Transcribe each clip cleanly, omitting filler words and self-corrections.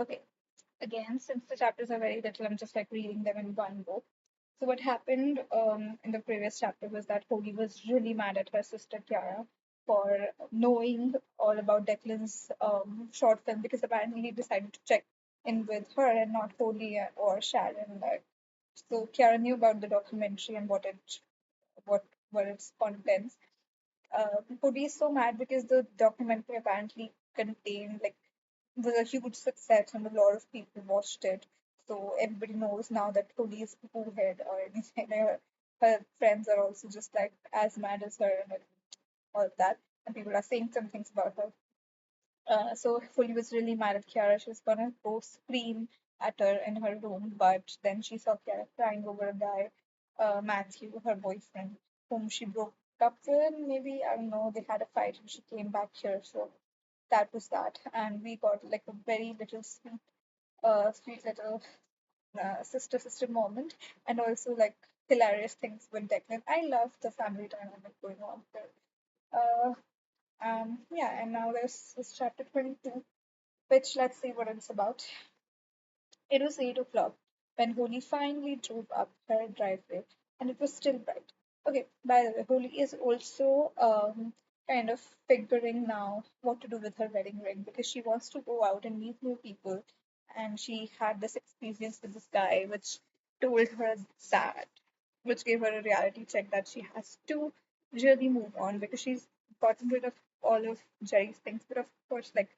Okay, again, since the chapters are very little, I'm just like reading them in one go. So what happened in the previous chapter was that Holly was really mad at her sister Kiara for knowing all about Declan's short film because apparently he decided to check in with her and not Holly or Sharon. Like, so Kiara knew about the documentary and what were its contents. Holly is so mad because the documentary apparently contained like was a huge success and a lot of people watched it. So everybody knows now that Cody is poo head or anything. Her friends are also just like as mad as her and all of that. And people are saying some things about her. So Foley was really mad at Kiara. She was gonna go scream at her in her room, but then she saw Kiara crying over a guy, Matthew, her boyfriend, whom she broke up with. Maybe I don't know. They had a fight and she came back here. So that was that, and we got like a very little sweet little sister moment, and also like hilarious things with Declan. I love the family dynamic going on there. Uh, yeah, and now there's this chapter 22, which let's see what it's about. It was 8 o'clock when Holly finally drove up her driveway, and it was still bright. Okay, by the way, Holly is also kind of figuring now what to do with her wedding ring because she wants to go out and meet new people, and she had this experience with this guy, which told her that, which gave her a reality check that she has to really move on because she's gotten rid of all of Jerry's things, but of course, like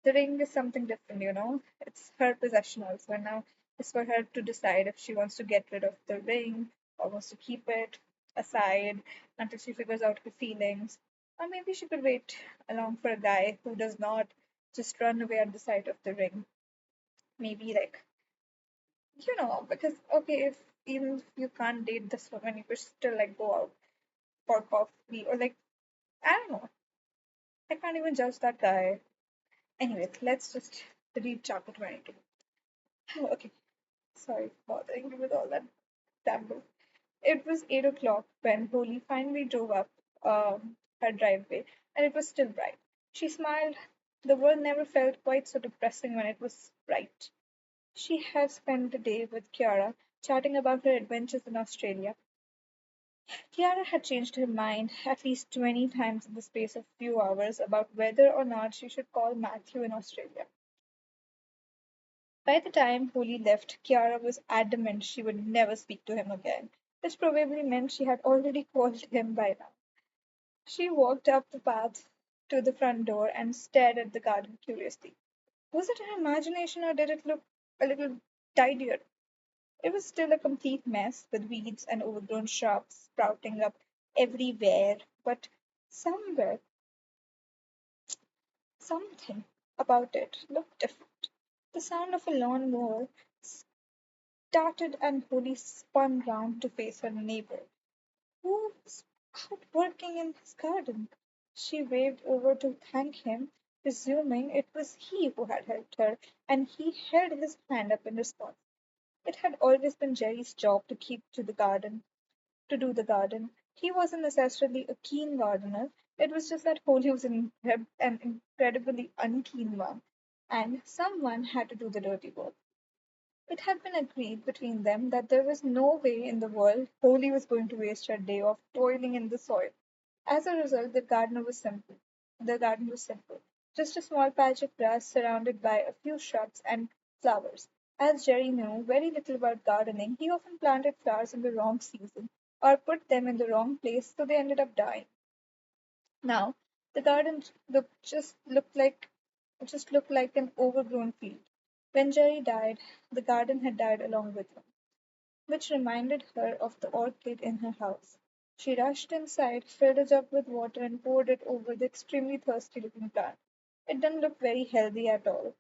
the ring is something different, you know. It's her possession also, and now it's for her to decide if she wants to get rid of the ring or wants to keep it aside until she figures out her feelings. Or maybe she could wait along for a guy who does not just run away at the sight of the ring. Maybe like because okay, if even if you can't date this woman, you could still like go out for coffee or like I don't know. I can't even judge that guy. Anyways, let's just read chapter 22. Okay, sorry for bothering you with all that ramble. It was 8 o'clock when Holly finally drove up her driveway, and it was still bright. She smiled. The world never felt quite so depressing when it was bright. She had spent the day with Kiara, chatting about her adventures in Australia. Kiara had changed her mind at least 20 times in the space of few hours about whether or not she should call Matthew in Australia. By the time Holly left, Kiara was adamant she would never speak to him again, which probably meant she had already called him by now. She walked up the path to the front door and stared at the garden curiously. Was it her imagination or did it look a little tidier? It was still a complete mess with weeds and overgrown shrubs sprouting up everywhere, but somewhere, something about it looked different. The sound of a lawnmower started and Holly spun round to face her neighbor, who was out working in his garden. She waved over to thank him, presuming it was he who had helped her, and he held his hand up in response. It had always been Jerry's job to do the garden. He wasn't necessarily a keen gardener. It was just that Holly was an incredibly unkeen one, and someone had to do the dirty work. It had been agreed between them that there was no way in the world Holly was going to waste her day of toiling in the soil. As a result, The garden was simple. Just a small patch of grass surrounded by a few shrubs and flowers. As Jerry knew very little about gardening, he often planted flowers in the wrong season or put them in the wrong place so they ended up dying. Now, the garden just looked like an overgrown field. When Jerry died, the garden had died along with him, which reminded her of the orchid in her house. She rushed inside, filled a jug with water, and poured it over the extremely thirsty looking plant. It didn't look very healthy at all,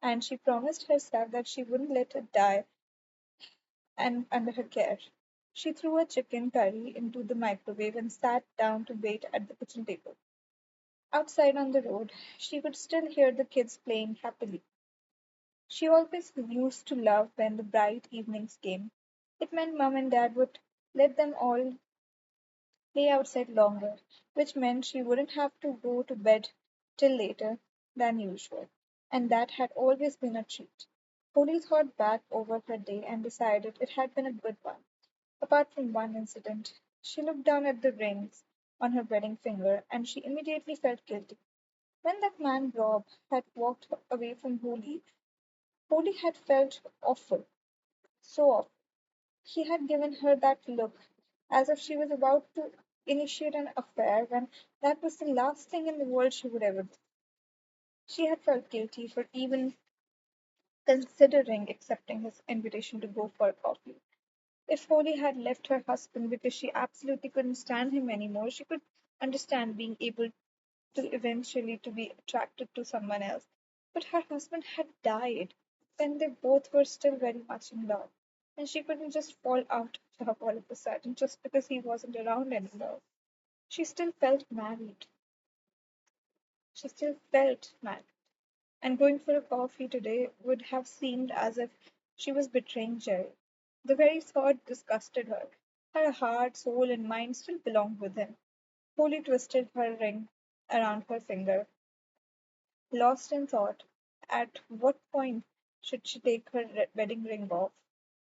and she promised herself that she wouldn't let it die under her care. She threw a chicken curry into the microwave and sat down to wait at the kitchen table. Outside on the road, she could still hear the kids playing happily. She always used to love when the bright evenings came. It meant Mum and Dad would let them all play outside longer, which meant she wouldn't have to go to bed till later than usual. and that had always been a treat. Holly thought back over her day and decided it had been a good one, apart from one incident. She looked down at the rings on her wedding finger and she immediately felt guilty. When that man Rob had walked away from Holly, Holly had felt awful, so awful. He had given her that look, as if she was about to initiate an affair when that was the last thing in the world she would ever do. She had felt guilty for even considering accepting his invitation to go for coffee. If Holly had left her husband because she absolutely couldn't stand him anymore, she could understand being able to eventually to be attracted to someone else. But her husband had died when they both were still very much in love. And she couldn't just fall out of love all of a sudden just because he wasn't around anymore. She still felt married. She still felt married. And going for a coffee today would have seemed as if she was betraying Jerry. The very thought disgusted her. Her heart, soul, and mind still belonged with him. Holly twisted her ring around her finger, lost in thought. At what point should she take her wedding ring off?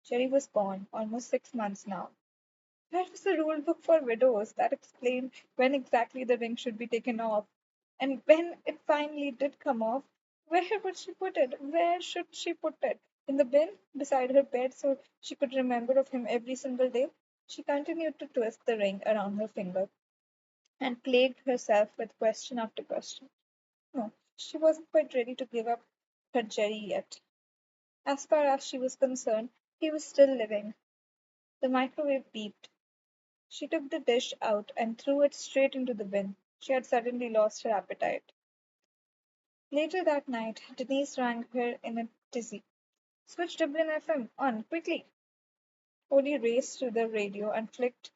Jerry was gone, almost 6 months now. Where was the rule book for widows that explained when exactly the ring should be taken off? And when it finally did come off, where would she put it? Where should she put it? In the bin beside her bed so she could remember of him every single day? She continued to twist the ring around her finger and plagued herself with question after question. No, she wasn't quite ready to give up her Jerry yet. As far as she was concerned, he was still living. The microwave beeped. She took the dish out and threw it straight into the bin. She had suddenly lost her appetite. Later that night, Denise rang her in a tizzy. Switch Dublin FM on, quickly! Odie raced to the radio and flicked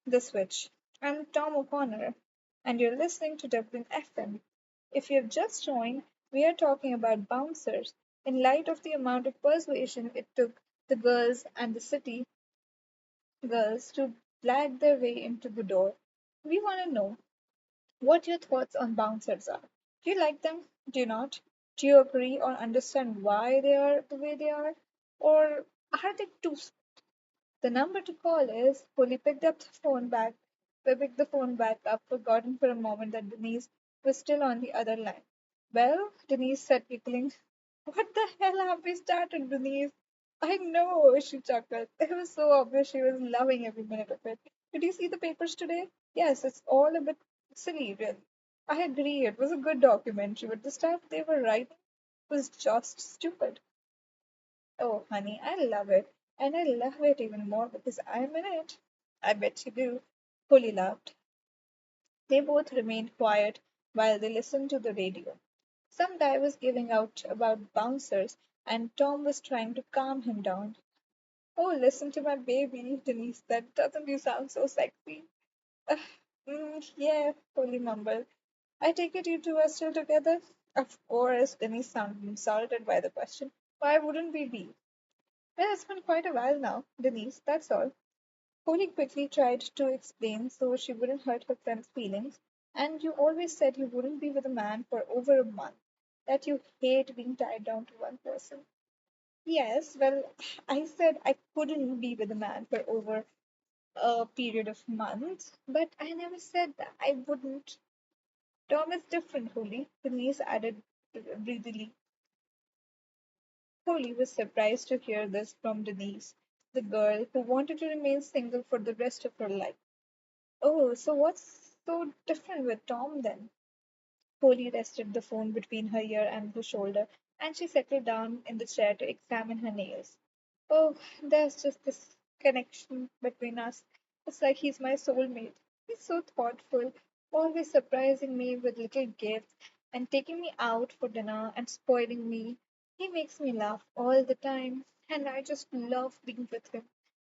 the switch. I'm Tom O'Connor, and you're listening to Dublin FM. If you've just joined, we are talking about bouncers. In light of the amount of persuasion it took the girls and the city girls to blag their way into the door, we want to know what your thoughts on bouncers are. Do you like them? Do you not? Do you agree or understand why they are the way they are? Or are they too? The number to call is Polly picked the phone back up, forgotten for a moment that Denise was still on the other line. Well, Denise said, giggling, what the hell have we started, Denise? I know, she chuckled. It was so obvious she was loving every minute of it. Did you see the papers today? Yes, it's all a bit silly, really. I agree, it was a good documentary, but the stuff they were writing was just stupid. Oh, honey, I love it. And I love it even more because I'm in it. I bet you do. Polly laughed. They both remained quiet while they listened to the radio. Some guy was giving out about bouncers, and Tom was trying to calm him down. Oh, listen to my baby, Denise. That doesn't you sound so sexy? Uh, yeah, Polly mumbled. I take it you two are still together? Of course, Denise sounded insulted by the question. Why wouldn't we be? Well, it's been quite a while now, Denise, that's all. Polly quickly tried to explain so she wouldn't hurt her friend's feelings. And you always said you wouldn't be with a man for over a month, that you hate being tied down to one person. Yes, well, I said I couldn't be with a man for over a period of months, but I never said that I wouldn't. Tom is different, Holly, Denise added breathily. Holly was surprised to hear this from Denise, the girl who wanted to remain single for the rest of her life. Oh, so what's so different with Tom then? Polly rested the phone between her ear and her shoulder, and she settled down in the chair to examine her nails. Oh, there's just this connection between us. It's like he's my soulmate. He's so thoughtful, always surprising me with little gifts and taking me out for dinner and spoiling me. He makes me laugh all the time, and I just love being with him.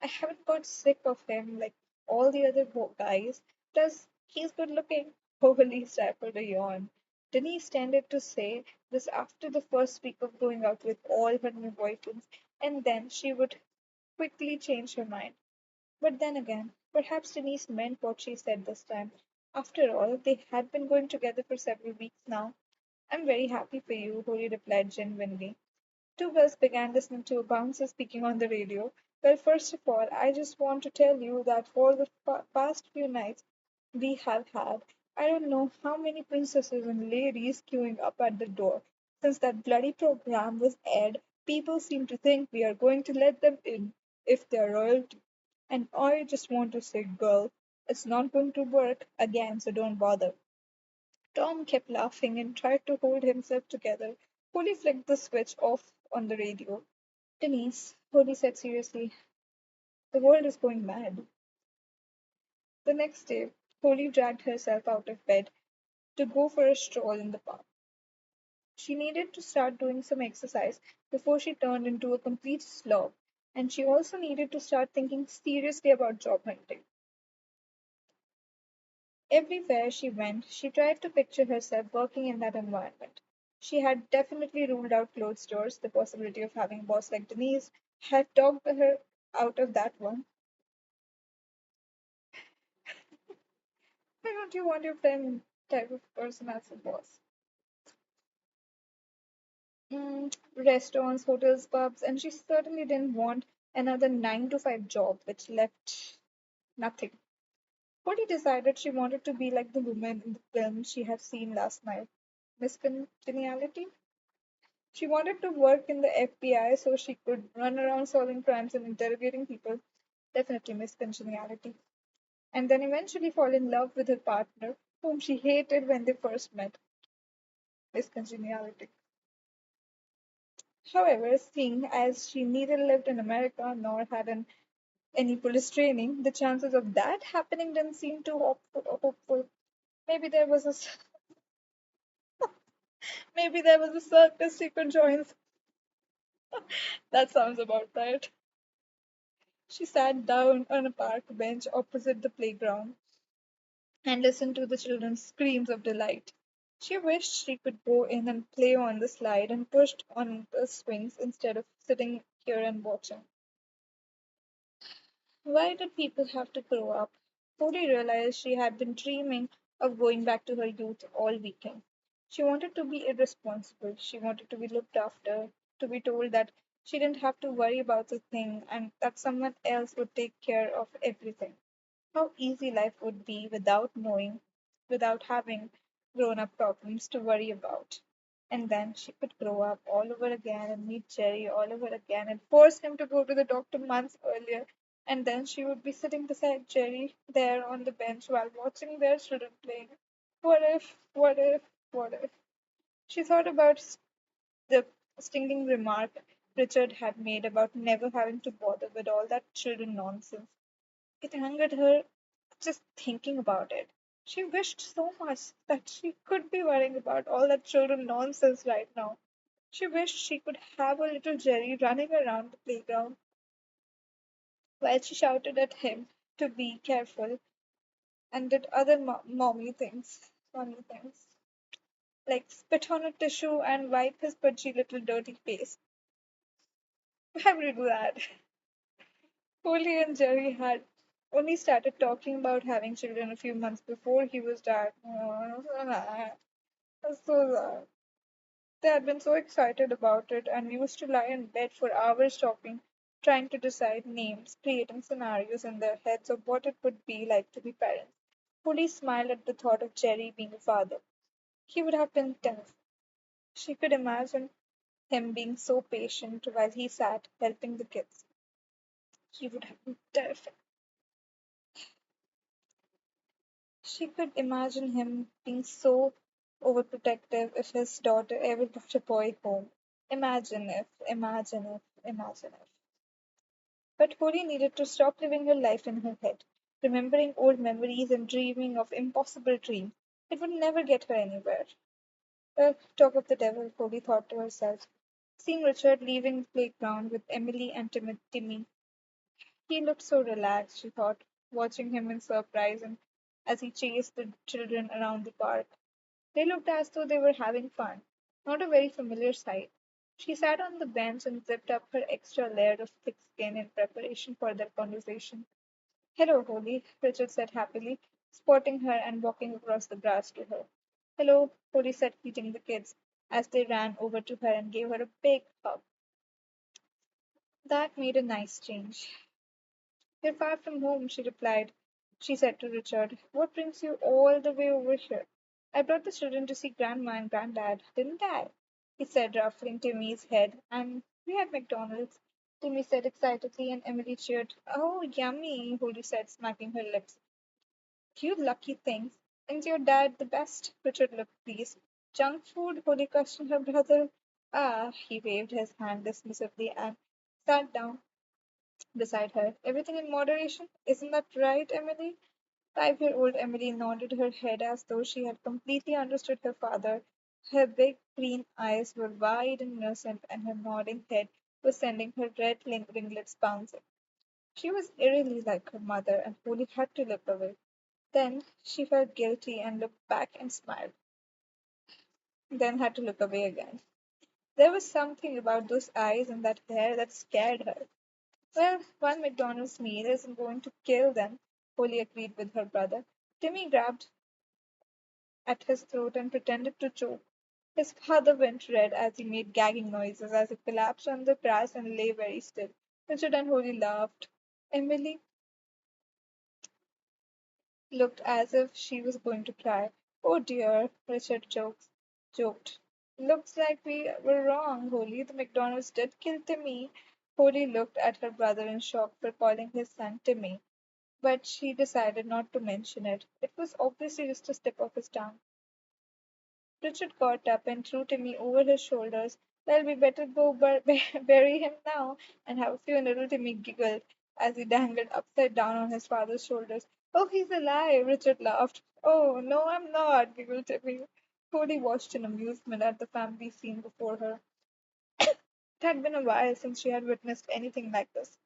I haven't got sick of him like all the other guys. Plus, he's good looking. Holy stifled a yawn. Denise tended to say this after the first week of going out with all her new boyfriends, and then she would quickly change her mind. But then again, perhaps Denise meant what she said this time. After all, they had been going together for several weeks now. I'm very happy for you, Holly replied genuinely. Two girls began listening to a bouncer speaking on the radio. Well, first of all, I just want to tell you that for the past few nights we have had, I don't know how many princesses and ladies queuing up at the door. Since that bloody program was aired, people seem to think we are going to let them in if they're royalty. And I just want to say, girl, it's not going to work again, so don't bother. Tom kept laughing and tried to hold himself together. Polly flicked the switch off on the radio. Denise, Polly said seriously, the world is going mad. The next day, Polly dragged herself out of bed to go for a stroll in the park. She needed to start doing some exercise before she turned into a complete slob, and she also needed to start thinking seriously about job hunting. Everywhere she went, she tried to picture herself working in that environment. She had definitely ruled out clothes stores. The possibility of having a boss like Denise had talked her out of that one. Why don't you want your friend type of person as a boss? Restaurants, hotels, pubs, and she certainly didn't want another 9 to 5 job, which left nothing. Cody decided she wanted to be like the woman in the film she had seen last night. Miss Congeniality? She wanted to work in the FBI so she could run around solving crimes and interrogating people. Definitely Miss Congeniality. And then eventually fall in love with her partner, whom she hated when they first met. Miss Congeniality. However, seeing as she neither lived in America nor had any police training, the chances of that happening didn't seem too hopeful. Maybe there was a maybe there was a circus she could join. That sounds about right. She sat down on a park bench opposite the playground and listened to the children's screams of delight. She wished she could go in and play on the slide and push on the swings instead of sitting here and watching. Why did people have to grow up? Cody realized she had been dreaming of going back to her youth all weekend. She wanted to be irresponsible. She wanted to be looked after, to be told that she didn't have to worry about a thing and that someone else would take care of everything. How easy life would be without knowing, without having grown up problems to worry about. And then she could grow up all over again and meet Jerry all over again and force him to go to the doctor months earlier. And then she would be sitting beside Jerry there on the bench while watching their children playing. What if, what if, what if? She thought about the stinging remark Richard had made about never having to bother with all that children nonsense. It angered her just thinking about it. She wished so much that she could be worrying about all that children nonsense right now. She wished she could have a little Jerry running around the playground while she shouted at him to be careful and did other mommy things, like spit on a tissue and wipe his pudgy little dirty face. Why would you do that? Polly and Jerry had only started talking about having children a few months before he was diagnosed. So they had been so excited about it and used to lie in bed for hours talking, trying to decide names, creating scenarios in their heads of what it would be like to be parents. Polly smiled at the thought of Jerry being a father. He would have been terrified. She could imagine him being so patient while he sat helping the kids. He would have been terrified. She could imagine him being so overprotective if his daughter ever brought a boy home. Imagine if. But Holly needed to stop living her life in her head, remembering old memories and dreaming of impossible dreams. It would never get her anywhere. Talk of the devil, Holly thought to herself. Seeing Richard leaving the playground with Emily and Timmy, he looked so relaxed, she thought, watching him in surprise and as he chased the children around the park. They looked as though they were having fun, not a very familiar sight. She sat on the bench and zipped up her extra layer of thick skin in preparation for their conversation. Hello, Holly, Richard said happily, spotting her and walking across the grass to her. Hello, Holly said, greeting the kids as they ran over to her and gave her a big hug. That made a nice change. You're far from home, she replied. She said to Richard, what brings you all the way over here? I brought the children to see Grandma and Granddad, didn't I? He said, ruffling Timmy's head, and we had McDonald's. Timmy said excitedly, and Emily cheered. Oh, yummy, Holly said, smacking her lips. You lucky things. Isn't your dad the best? Richard looked pleased. Junk food? Holly questioned her brother. Ah, he waved his hand dismissively and sat down beside her. Everything in moderation? Isn't that right, Emily? 5-year-old Emily nodded her head as though she had completely understood her father. Her big green eyes were wide and innocent, and her nodding head was sending her red ringlets bouncing. She was eerily like her mother, and Holly had to look away. Then she felt guilty and looked back and smiled, then had to look away again. There was something about those eyes and that hair that scared her. Well, one McDonald's meal isn't going to kill them, Polly agreed with her brother. Timmy grabbed at his throat and pretended to choke. His father went red as he made gagging noises as he collapsed on the grass and lay very still. Richard and Holly laughed. Emily looked as if she was going to cry. Oh dear, Richard joked. Looks like we were wrong, Holly. The McDonald's did kill Timmy. Holly looked at her brother in shock for calling his son Timmy, but she decided not to mention it. It was obviously just a slip of his tongue. Richard got up and threw Timmy over his shoulders. Well, we better go bury him now and have a funeral. Timmy giggled as he dangled upside down on his father's shoulders. Oh, he's alive! Richard laughed. Oh, no, I'm not, giggled Timmy. Cody watched in amusement at the family scene before her. It had been a while since she had witnessed anything like this.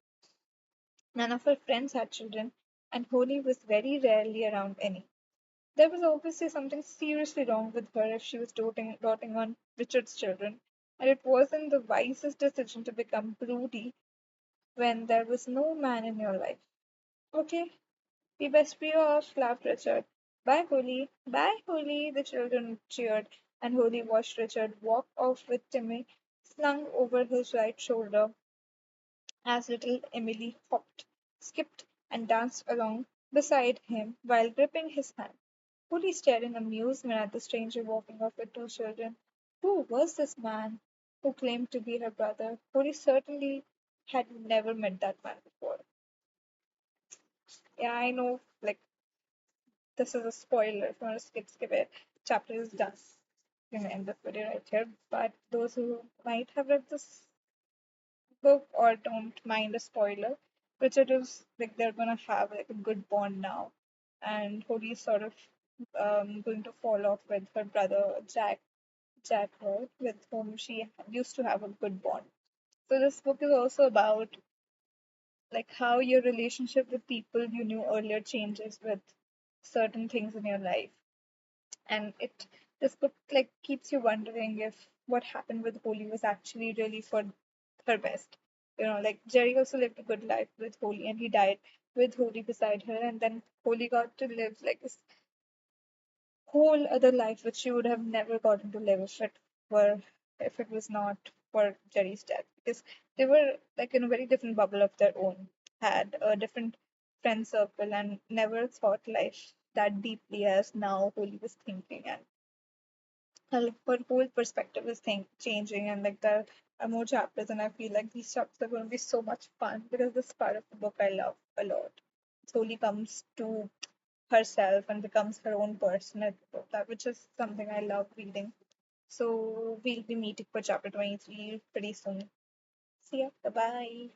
None of her friends had children, and Holly was very rarely around any. There was obviously something seriously wrong with her if she was doting on Richard's children, and it wasn't the wisest decision to become broody when there was no man in your life. Okay, we best be off, laughed Richard. Bye, Holly. Bye, Holly, the children cheered, and Holly watched Richard walk off with Timmy slung over his right shoulder as little Emily hopped, skipped, and danced along beside him while gripping his hand. Polly stared in amusement at the stranger walking off with two children. Who was this man who claimed to be her brother? Polly certainly had never met that man before. Yeah, I know, like, this is a spoiler. If you want to skip it. Chapter is done. You can end this video right here. But those who might have read this book or don't mind a spoiler, Richard is like they're gonna have like a good bond now, and Holly's sort of going to fall off with her brother Jack Hurt, with whom she used to have a good bond. So this book is also about like how your relationship with people you knew earlier changes with certain things in your life, and it this book like keeps you wondering if what happened with Holly was actually really for her best. You know, like Jerry also lived a good life with Holly, and he died with Holly beside her, and then Holly got to live like this whole other life which she would have never gotten to live were if it was not for Jerry's death, because they were like in a very different bubble of their own, had a different friend circle, and never thought life that deeply as now Holly was thinking, and her whole perspective is changing, and like there are more chapters, and I feel like these chapters are going to be so much fun because this part of the book I love a lot. Holly comes to herself and becomes her own person at that, which is something I love reading. So we'll be meeting for chapter 23 pretty soon. See ya. Bye bye.